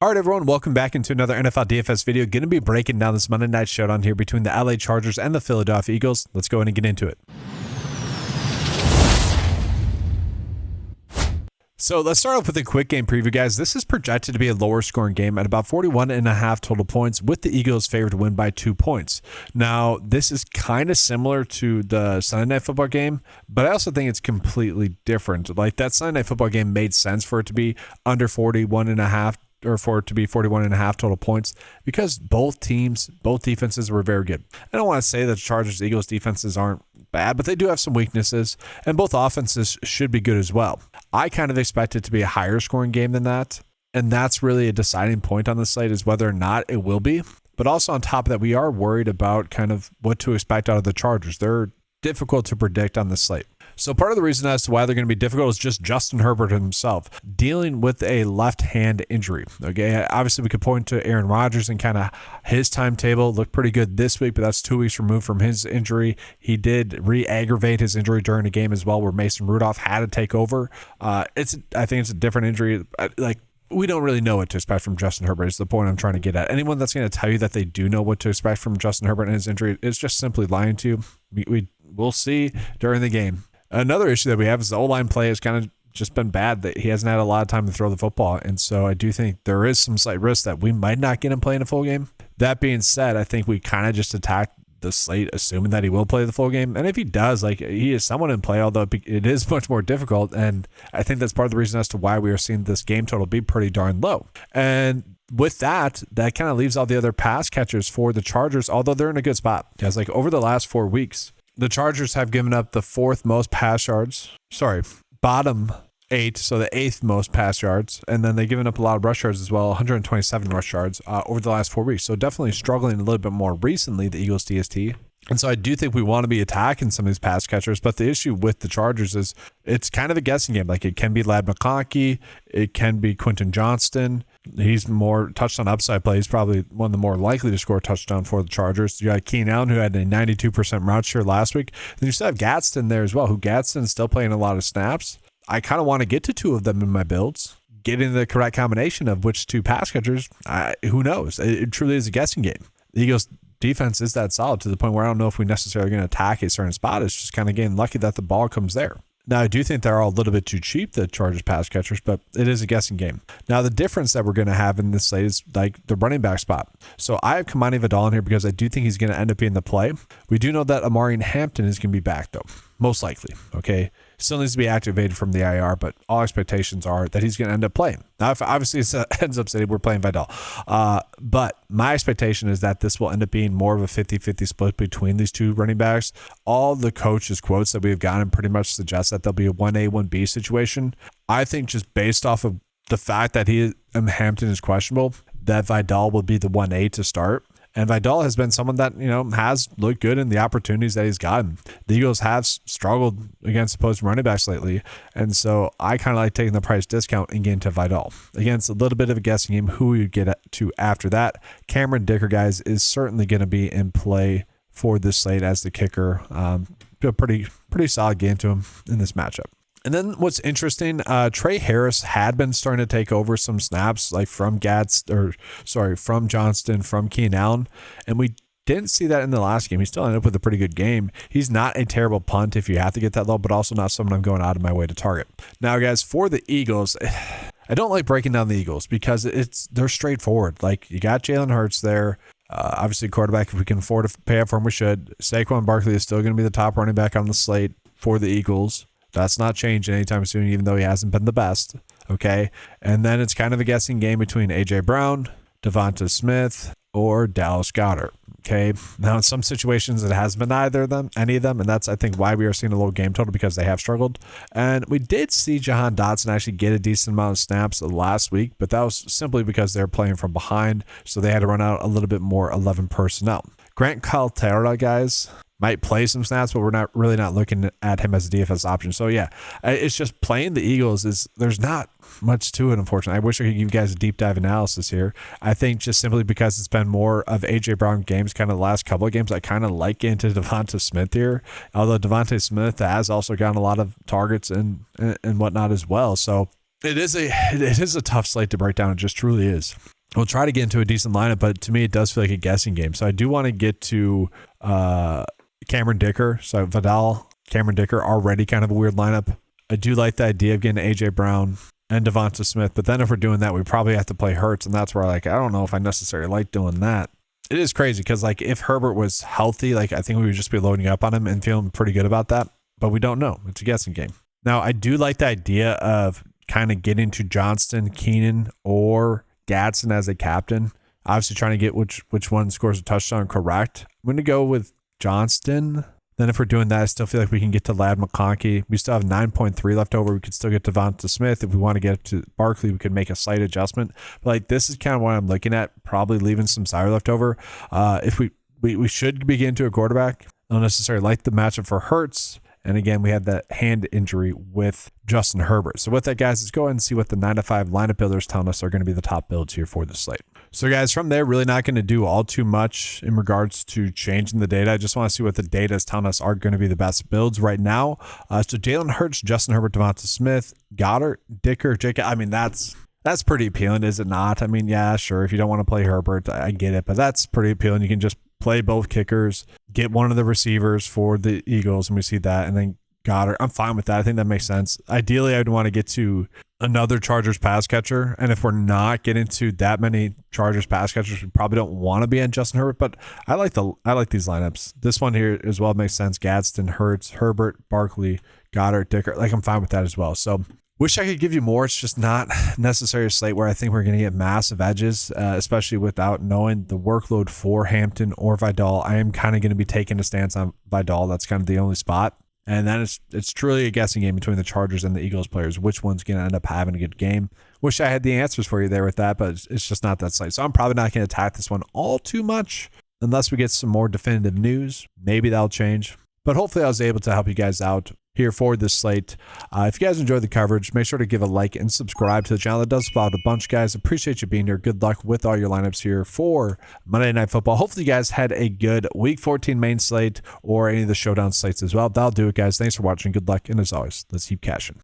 All right, everyone, welcome back into another NFL DFS video. Going to be breaking down this Monday night showdown here between the LA Chargers and the Philadelphia Eagles. Let's go ahead and get into it. So let's start off with a quick game preview, guys. This is projected to be a lower scoring game at about 41.5 total points, with the Eagles favored to win by 2 points. Now, this is kind of similar to the Sunday Night Football game, but I also think it's completely different. Like, that Sunday Night Football game made sense for it to be under 41.5, or for it to be 41.5 total points, because both defenses were very good. I don't want to say that the Chargers-Eagles defenses aren't bad, but they do have some weaknesses, and both offenses should be good as well. I kind of expect it to be a higher scoring game than that, and that's really a deciding point on the slate, is whether or not it will be. But also on top of that, we are worried about kind of what to expect out of the Chargers. They're difficult to predict on the slate. So part of the reason as to why they're going to be difficult is just Justin Herbert himself dealing with a left hand injury. Okay, obviously we could point to Aaron Rodgers and kind of his timetable looked pretty good this week, but that's 2 weeks removed from his injury. He did re-aggravate his injury during a game as well, where Mason Rudolph had to take over. I think it's a different injury. We don't really know what to expect from Justin Herbert is the point I'm trying to get at. Anyone that's going to tell you that they do know what to expect from Justin Herbert and his injury is just simply lying to you. We'll see during the game. Another issue that we have is the O-line play has kind of just been bad, that he hasn't had a lot of time to throw the football. And so I do think there is some slight risk that we might not get him playing a full game. That being said, I think we kind of just attack the slate assuming that he will play the full game. And if he does, like, he is someone in play, although it is much more difficult. And I think that's part of the reason as to why we are seeing this game total be pretty darn low. And with that kind of leaves all the other pass catchers for the Chargers, although they're in a good spot. Because like over the last 4 weeks, the Chargers have given up the bottom 8, so the 8th most pass yards, and then they've given up a lot of rush yards as well, 127 rush yards over the last 4 weeks. So definitely struggling a little bit more recently, the Eagles DST. And so I do think we want to be attacking some of these pass catchers, but the issue with the Chargers is it's kind of a guessing game. Like, it can be Ladd McConkey, it can be Quentin Johnston. He's more touchdown upside play. He's probably one of the more likely to score a touchdown for the Chargers. You got Keenan Allen, who had a 92% route share last week. Then you still have Gadsden there as well, who Gadsden's still playing a lot of snaps. I kind of want to get to 2 of them in my builds. Getting the correct combination of which 2 pass catchers, who knows? It truly is a guessing game. The Eagles defense is that solid to the point where I don't know if we necessarily going to attack a certain spot. It's just kind of getting lucky that the ball comes there. Now, I do think they're all a little bit too cheap, the Chargers pass catchers, but it is a guessing game. Now, the difference that we're going to have in this slate is like the running back spot. So I have Kamani Vidal in here because I do think he's going to end up being the play. We do know that Amari Hampton is going to be back, though, most likely. Okay, still needs to be activated from the IR, but all expectations are that he's going to end up playing. Now, if obviously it ends up saying we're playing Vidal, but my expectation is that this will end up being more of a 50-50 split between these 2 running backs. All the coaches' quotes that we've gotten pretty much suggest that there'll be a 1A, 1B situation. I think just based off of the fact that Hampton is questionable, that Vidal will be the 1A to start. And Vidal has been someone that, has looked good in the opportunities that he's gotten. The Eagles have struggled against opposing running backs lately. And so I kind of like taking the price discount and getting to Vidal. Again, it's a little bit of a guessing game who we get to after that. Cameron Dicker, guys, is certainly going to be in play for this slate as the kicker. A pretty solid game to him in this matchup. And then what's interesting, Trey Harris had been starting to take over some snaps, like from Johnston, from Keenan Allen, and we didn't see that in the last game. He still ended up with a pretty good game. He's not a terrible punt if you have to get that low, but also not someone I'm going out of my way to target. Now, guys, for the Eagles, I don't like breaking down the Eagles because they're straightforward. Like, you got Jalen Hurts there. Obviously, quarterback, if we can afford to pay up for him, we should. Saquon Barkley is still going to be the top running back on the slate for the Eagles. That's not changing anytime soon, even though he hasn't been the best. Okay. And then it's kind of a guessing game between A.J. Brown, Devonta Smith, or Dallas Goedert. Okay. Now, in some situations, it has been any of them. And that's, I think, why we are seeing a low game total, because they have struggled. And we did see Jahan Dotson actually get a decent amount of snaps last week, but that was simply because they're playing from behind. So they had to run out a little bit more 11 personnel. Grant Calcaterra, guys, might play some snaps, but we're not looking at him as a DFS option. So yeah, it's just playing the Eagles there's not much to it, unfortunately. I wish I could give you guys a deep dive analysis here. I think just simply because it's been more of A.J. Brown games, kind of the last couple of games, I kind of like getting to Devonta Smith here. Although Devonta Smith has also gotten a lot of targets and whatnot as well. So It is a tough slate to break down. It just truly is. We'll try to get into a decent lineup, but to me, it does feel like a guessing game. So I do want to get to Cameron Dicker. So Vidal, Cameron Dicker, already kind of a weird lineup. I do like the idea of getting AJ Brown and Devonta Smith, but then if we're doing that, we probably have to play Hurts, and that's where I don't know if I necessarily like doing that. It is crazy because if Herbert was healthy, I think we would just be loading up on him and feeling pretty good about that, but we don't know. It's a guessing game. Now, I do like the idea of kind of getting to Johnston, Keenan, or Gadsden as a captain. Obviously trying to get which one scores a touchdown correct. I'm going to go with Johnston. Then if we're doing that, I still feel like we can get to Ladd McConkey. We still have 9.3 left over. We could still get to Devonta Smith. If we want to get to Barkley, we could make a slight adjustment. But this is kind of what I'm looking at, probably leaving some salary left over. If we should be getting to a quarterback. I don't necessarily like the matchup for Hurts. And again, we had that hand injury with Justin Herbert. So with that, guys, let's go ahead and see what the 9-to-5 lineup builders telling us are going to be the top builds here for the slate. So guys, from there, really not going to do all too much in regards to changing the data. I just want to see what the data is telling us are going to be the best builds right now. So Jalen Hurts, Justin Herbert, Devonta Smith, Goddard, Dicker, Jake. I mean, that's pretty appealing, is it not? I mean, yeah, sure. If you don't want to play Herbert, I get it, but that's pretty appealing. You can just play both kickers, get one of the receivers for the Eagles, and we see that, and then Goddard. I'm fine with that. I think that makes sense. Ideally, I'd want to get to another Chargers pass catcher, and if we're not getting to that many Chargers pass catchers, we probably don't want to be on Justin Herbert, but I like these lineups. This one here as well makes sense. Gadsden, Hurts, Herbert, Barkley, Goddard, Dicker. I'm fine with that as well. So wish I could give you more. It's just not necessarily a slate where I think we're going to get massive edges, especially without knowing the workload for Hampton or Vidal. I am kind of going to be taking a stance on Vidal. That's kind of the only spot. And then it's truly a guessing game between the Chargers and the Eagles players. Which one's going to end up having a good game? Wish I had the answers for you there with that, but it's just not that slate. So I'm probably not going to attack this one all too much unless we get some more definitive news. Maybe that'll change. But hopefully I was able to help you guys out here for this slate. If you guys enjoyed the coverage, make sure to give a like and subscribe to the channel. That does follow a bunch, guys. Appreciate you being here. Good luck with all your lineups here for Monday Night Football. Hopefully you guys had a good Week 14 main slate or any of the showdown slates as well. That'll do it, guys. Thanks for watching. Good luck. And as always, let's keep cashing.